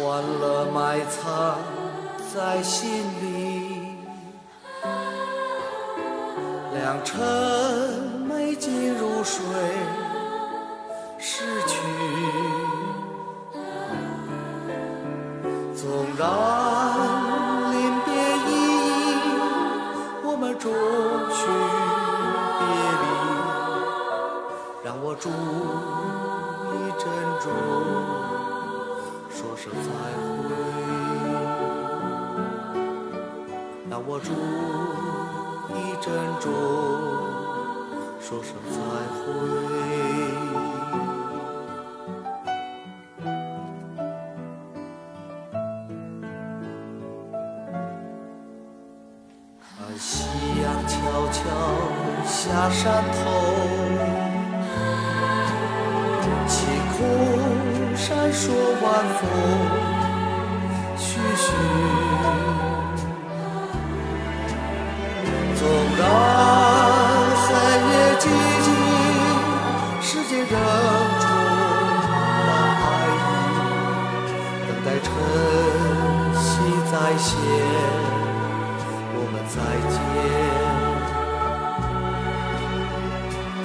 欢乐埋藏在心里，良辰美景如水逝去，纵然临别依依，我们终须别离，让我祝你珍重，说声再会，让我祝你珍重，说声再会。看夕阳悄悄下山头，晴空闪烁晚风徐徐，纵然黑夜寂静，世界仍充满爱意，等待晨曦再现，我们再见，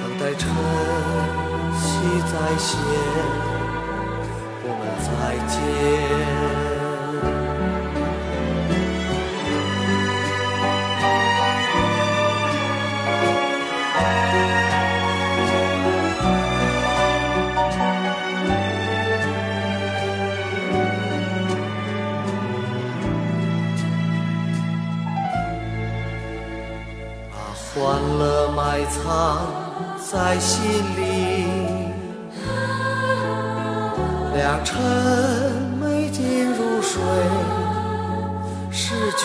等待晨曦再现，我们再见。欢乐埋藏在心里，良辰美景如水逝去，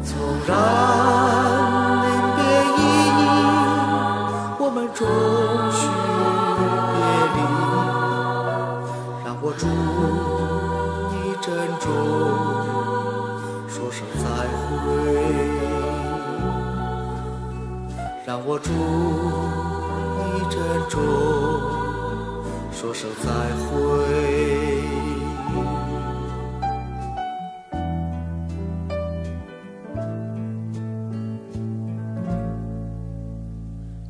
纵然临别依依，我们终须别离，让我祝你珍重，说声再会，让我祝你珍重，说声再会。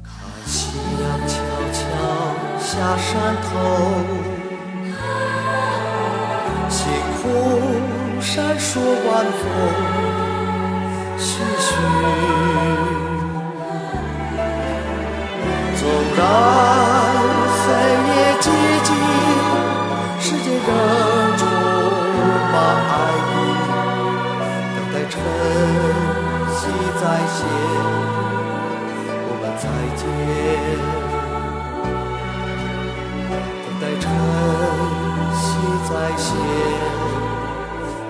看夕阳悄悄下山头，星空闪烁晚风徐徐，纵然黑夜寂静，世界仍充满爱意，等待晨曦再现，我们再见，等待晨曦再现，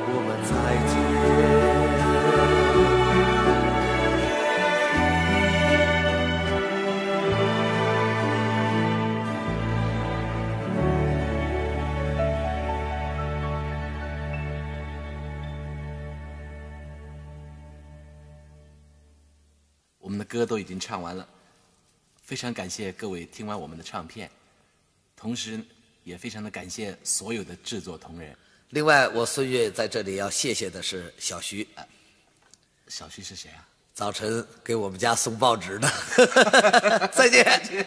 我们再见。我们的歌都已经唱完了，非常感谢各位听完我们的唱片，同时也非常的感谢所有的制作同仁。另外，我孙越在这里要谢谢的是小徐。小徐是谁啊？早晨给我们家送报纸的。再见。